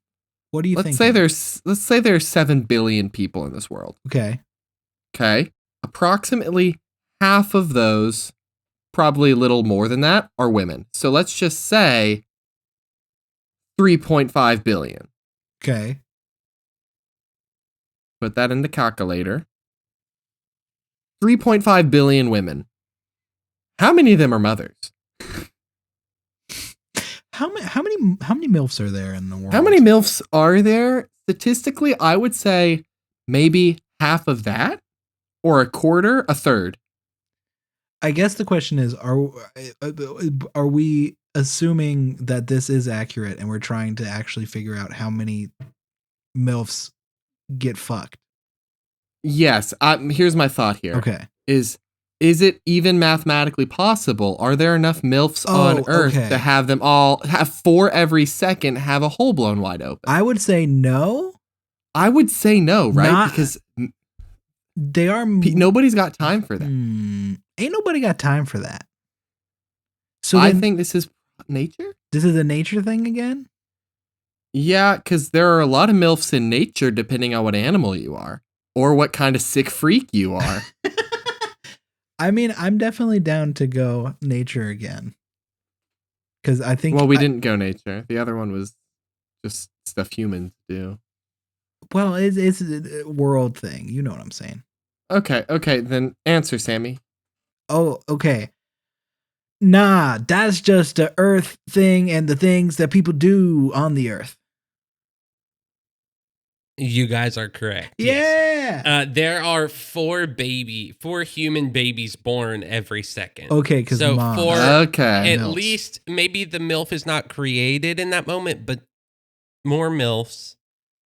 What do you Let's think? say there's 7 billion people in this world. Okay. Okay. Approximately half of those, probably a little more than that, are women. So let's just say 3.5 billion. Okay. Put that in the calculator. 3.5 billion women. How many of them are mothers? How many MILFs are there in the world? How many MILFs are there? Statistically, I would say maybe half of that, or a quarter, a third. I guess the question is, are we assuming that this is accurate and we're trying to actually figure out how many MILFs get fucked? Yes. Here's my thought here. Okay. Is it even mathematically possible? Are there enough MILFs on Earth to have them all have 4 every second have a hole blown wide open? I would say no. I would say no, right? Because they are. Nobody's got time for that. Ain't nobody got time for that. So I think this is nature. This is a nature thing again? Yeah, because there are a lot of MILFs in nature depending on what animal you are or what kind of sick freak you are. I mean, I'm definitely down to go nature again. Because I think... Well, we didn't go nature. The other one was just stuff humans do. Well, it's a world thing. You know what I'm saying. Okay. Then answer, Sammy. Oh, okay. Nah, that's just a Earth thing and the things that people do on the Earth. You guys are correct. Yeah. Yes. There are 4 human babies born every second. Okay, because so mom. 4. Okay. At least maybe the MILF is not created in that moment, but more MILFs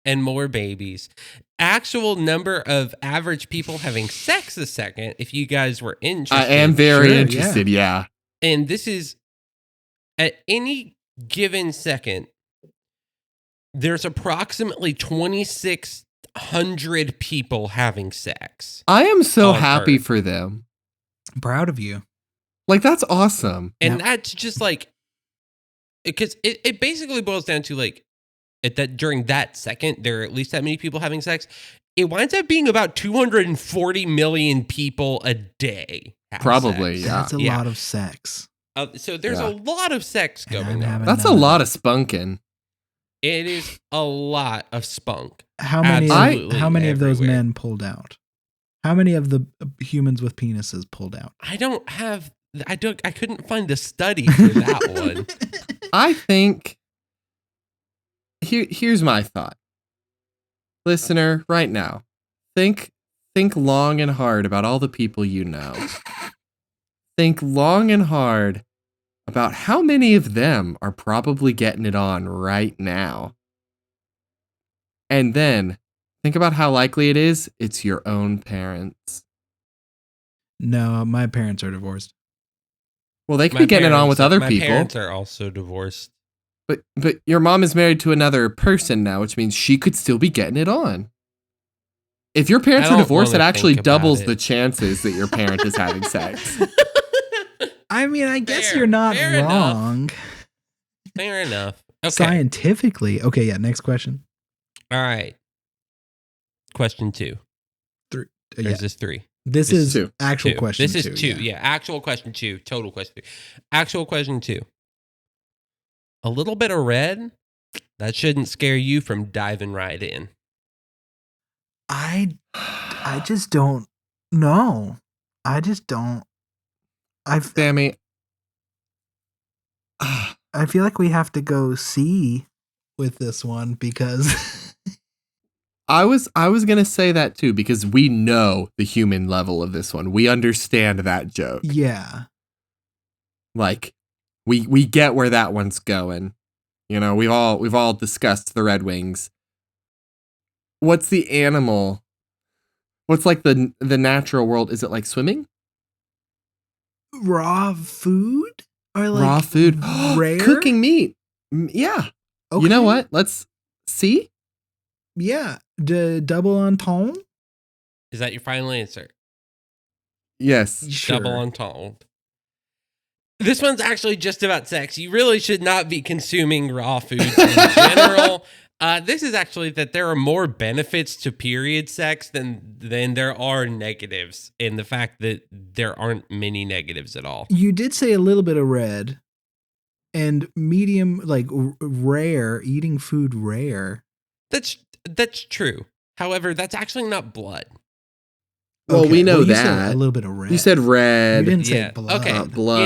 and more babies. Actual number of average people having sex a second. If you guys were interested, I am very interested. Yeah. And this is at any given second. There's approximately 2,600 people having sex. I am so happy Earth. for them. I'm proud of you. Like, that's awesome. And that's just like, because it basically boils down to like, that during that second, there are at least that many people having sex. It winds up being about 240 million people a day. Probably, sex. yeah. That's a lot of sex. So there's a lot of sex going on. That's a lot of spunking. It is a lot of spunk. How many of those men pulled out? How many of the humans with penises pulled out? I couldn't find a study for that one. I think here's my thought. Listener, right now, think long and hard about all the people you know. Think long and hard about how many of them are probably getting it on right now. And then think about how likely it is it's your own parents. No, my parents are divorced. Well, they could be getting it on with other people. My parents are also divorced. But your mom is married to another person now, which means she could still be getting it on. If your parents are divorced, it actually doubles the chances that your parent is having sex. I mean, I guess you're not wrong. Fair enough. Okay. Scientifically. Okay, yeah, next question. All right. Question 2. Or is this 3? This This is is two. actual 2. question. This is 2. Yeah. Actual question 2. Total question 3. Actual question 2. A little bit of red, that shouldn't scare you from diving right in. I just don't know. I just don't. Sammy. I feel like we have to go C with this one because I was gonna say that too, because we know the human level of this one. We understand that joke. yeah. Like we get where that one's going. You know, we've all discussed the Red Wings. What's the animal? What's like the natural world? Is it like swimming? Raw food or like Raw food? rare Cooking meat. Yeah. Okay. You know what? Let's see. Yeah, double entendre. Is that your final answer? Yes. Sure. Double entendre. This one's actually just about sex. You really should not be consuming raw foods in general. This is actually that there are more benefits to period sex than there are negatives, in the fact that there aren't many negatives at all. You did say a little bit of red and medium, like rare, eating food rare. That's true. However, that's actually not blood. Well, we know you said that. a little bit of red. You said red. You didn't say Yeah. blood. Okay. Blood.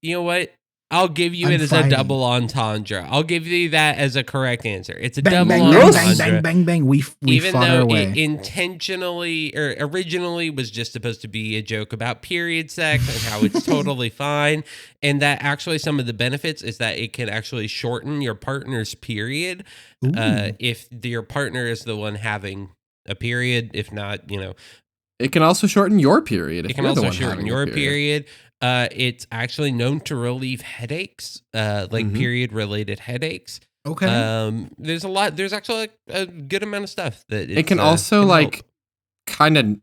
You know what? I'll give you I'm it as fighting. a double entendre. I'll give you that as a correct answer. It's a Bang, double bang, bang, entendre. bang, bang, bang, bang. We Even fought though our way. it intentionally or originally was just supposed to be a joke about period sex and how it's totally fine, and that actually some of the benefits is that it can actually shorten your partner's period if your partner is the one having a period. If not, It can also shorten your period. it If can you're the also one shorten having a your period. It's actually known to relieve headaches, like period-related headaches. Okay. There's a lot. There's actually like a good amount of stuff that It can also like kind of,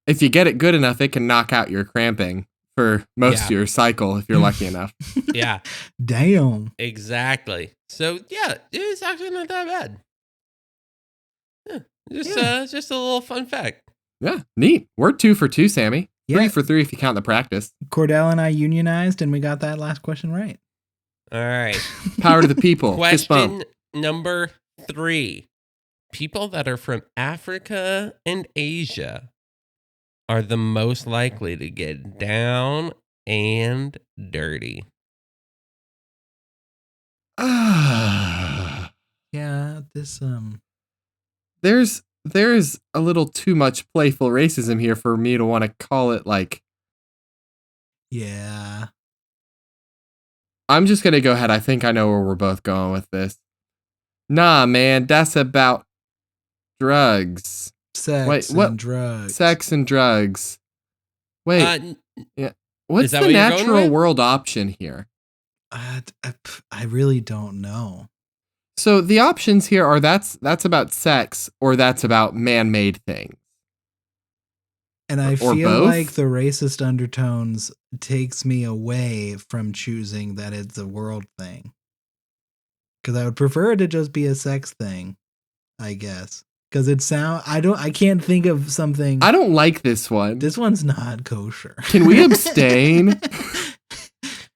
if you get it good enough, it can knock out your cramping for most of your cycle if you're lucky enough. Yeah, Damn. exactly. So yeah, it's actually not that bad. Yeah, just a little fun fact. Yeah, neat. We're 2 for 2, Sammy. Yeah. 3 for 3 if you count the practice. Cordell and I unionized, and we got that last question right. All right. Power to the people. Fist bump. Question number 3. People that are from Africa and Asia are the most likely to get down and dirty. Yeah, this There's a little too much playful racism here for me to want to call it like. Yeah. I'm just gonna go ahead. I think I know where we're both going with this. Nah, man, that's about drugs. Sex what? and drugs. Sex and drugs. Wait, yeah. What's is that the what you're going natural with? world option here? I really don't know. So the options here are that's about sex or that's about man-made things. And I Or feel both? like the racist undertones takes me away from choosing that it's a world thing. Because I would prefer it to just be a sex thing, I guess. Because I can't think of something. I don't like this one. This one's not kosher. Can we abstain?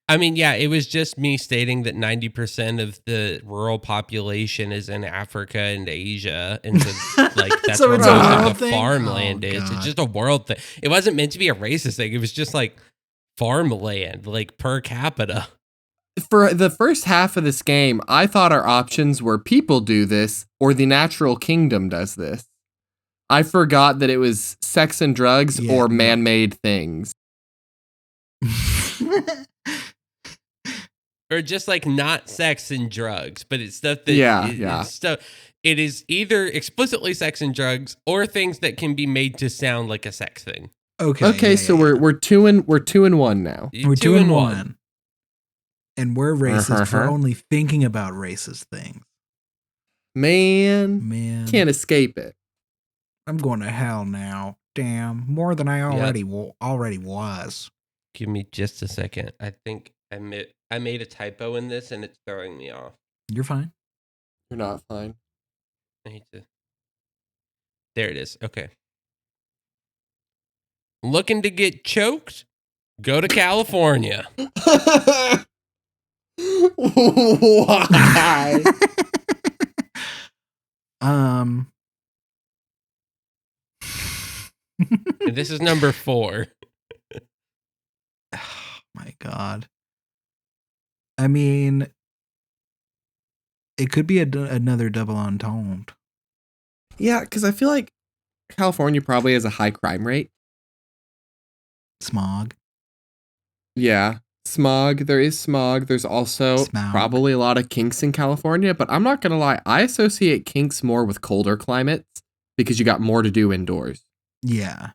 I mean, yeah, it was just me stating that 90% of the rural population is in Africa and Asia. And so, like, that's So where it's a most world of the thing? farmland Oh, is. God. It's just a world thing. It wasn't meant to be a racist thing. It was just like farmland, like per capita. For the first half of this game, I thought our options were people do this or the natural kingdom does this. I forgot that it was sex and drugs Yeah, or no. man-made things. Or just like not sex and drugs, but it's stuff that Yeah. It's stuff. It is either explicitly sex and drugs or things that can be made to sound like a sex thing. Okay. So we're 2 and 1 now. We're 2 and 1. And we're racist for only thinking about racist things. Man, can't escape it. I'm going to hell now. Damn, more than I already was. Give me just a second. I think I made a typo in this and it's throwing me off. You're fine. You're not fine. I need to. There it is. Okay. Looking to get choked? Go to California. Why? And this is number 4. Oh my God. I mean, it could be another double entendre. Yeah, because I feel like California probably has a high crime rate. Smog. Yeah. Smog. There is smog. There's also Smaug. probably a lot of kinks in California, but I'm not going to lie. I associate kinks more with colder climates because you got more to do indoors. Yeah.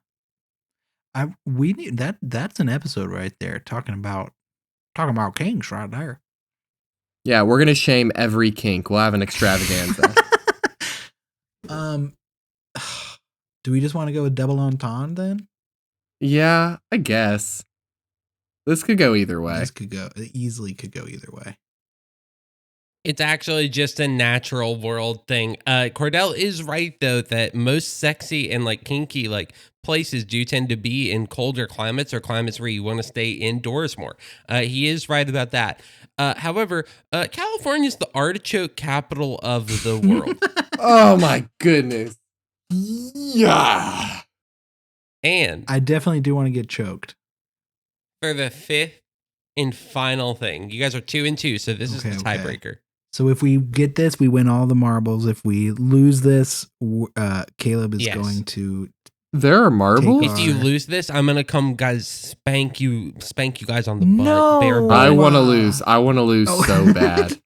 We need that's an episode right there talking about kings right there. Yeah, we're going to shame every kink. We'll have an extravaganza. Do we just want to go with double entendre then? Yeah, I guess. This could go either way. It easily could go either way. It's actually just a natural world thing. Cordell is right though that most sexy and like kinky like places do tend to be in colder climates or climates where you want to stay indoors more. He is right about that. However, California is the artichoke capital of the world. Oh my goodness. Yeah. And I definitely do want to get choked. for the 5th and final thing, you guys are 2 and 2, so this is the tiebreaker. So if we get this, we win all the marbles. If we lose this, Caleb is going to. There are marbles. If you lose this, I'm gonna come, guys, spank you guys on the butt. No. Bare butt. I want to lose. I want to lose so bad.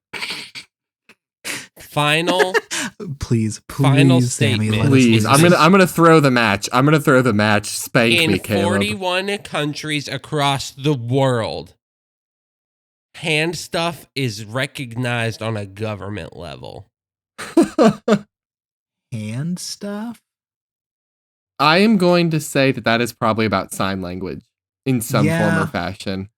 Final Final statement. Sammy, Please, I'm gonna throw the match. Spank in me, Caleb. 41 countries across the world, hand stuff is recognized on a government level. Hand stuff? I am going to say that is probably about sign language in some form or fashion.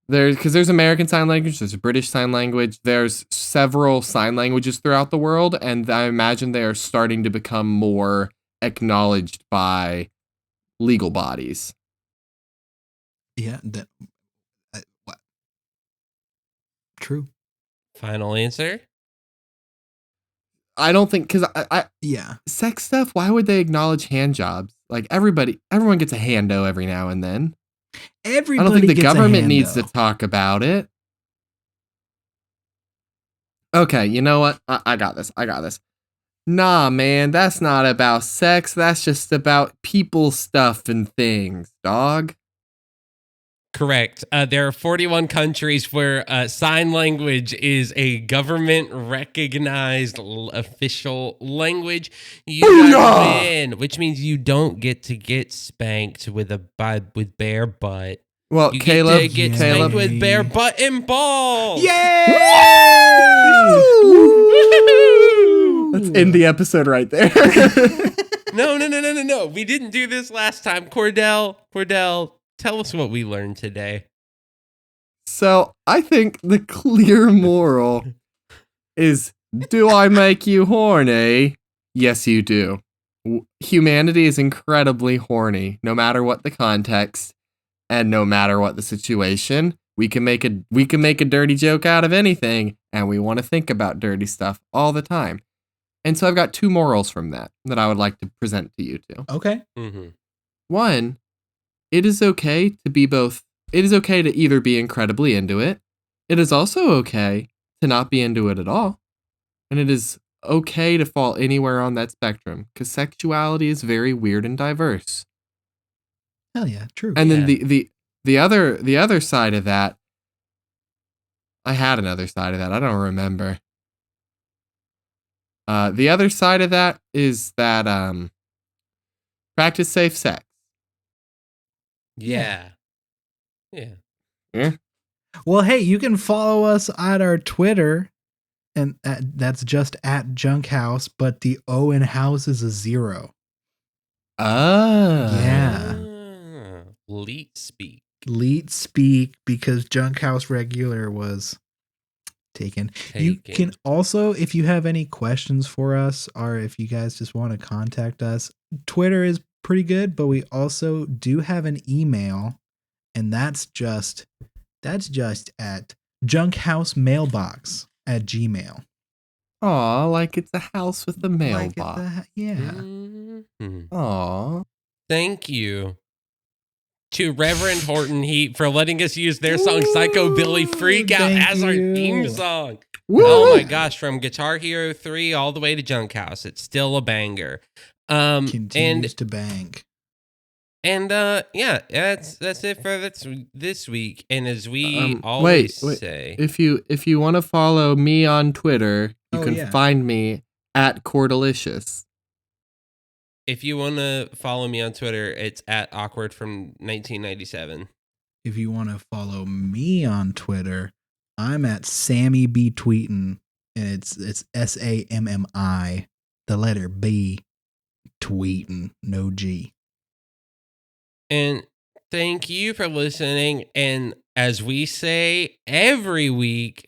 There's American Sign Language, there's British Sign Language, there's several sign languages throughout the world, and I imagine they are starting to become more acknowledged by legal bodies. Yeah. What? True. Final answer? I don't think, because Yeah. sex stuff, why would they acknowledge hand jobs? Like everyone gets a hando every now and then. Everybody I don't think the gets a government hando. needs to talk about it. Okay, you know what? I got this. Nah, man, that's not about sex. That's just about people stuff and things, dog. Correct. There are 41 countries where sign language is a government-recognized official language. You guys win, which means you don't get to get spanked with bare butt. Well, You Caleb, get spanked with bare butt and balls. Yay! Let's end the episode right there. No. We didn't do this last time. Cordell, tell us what we learned today. So I think the clear moral is, do I make you horny? Yes, you do. Humanity is incredibly horny, no matter what the context and no matter what the situation. We can make a dirty joke out of anything, and we want to think about dirty stuff all the time. And so I've got 2 morals from that I would like to present to you two. Okay. Mm-hmm. One, it is okay to be both. It is okay to either be incredibly into it. It is also okay to not be into it at all. And it is okay to fall anywhere on that spectrum, because sexuality is very weird and diverse. Hell yeah, true. And then the other side of that, I had another side of that. I don't remember. The other side of that is that practice safe sex. Yeah. Well, hey, you can follow us at our Twitter, and that's just at Junkhouse, but the O in house is a 0. Yeah. Leet speak. Leet speak, because Junkhouse regular was taken. You can also, if you have any questions for us, or if you guys just want to contact us, Twitter is pretty good, but we also do have an email, and that's just at junkhousemmailbox@gmail.com. Aw, like it's a house with a mailbox. Yeah. Aw. Thank you to Reverend Horton Heat for letting us use their song Psychobilly Freak Out as our theme song. Woo! Oh my gosh, from Guitar Hero 3 all the way to Junk House. It's still a banger. Continues to bang. And yeah, that's it for this week. And as we always say, if you want to follow me on Twitter, you can find me at Cordelicious. If you want to follow me on Twitter, it's at awkward from 1997. If you want to follow me on Twitter, I'm at Sammy B Tweetin, and it's SAMMI, the letter B, Tweetin, no G. And thank you for listening. And as we say every week,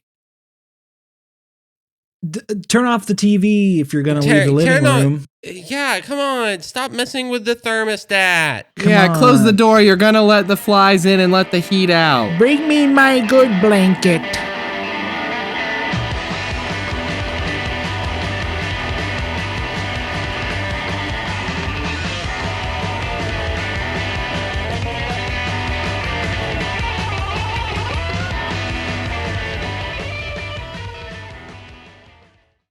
turn off the TV if you're going to leave the living room. Yeah, come on. Stop messing with the thermostat. Close the door. You're going to let the flies in and let the heat out. Bring me my good blanket.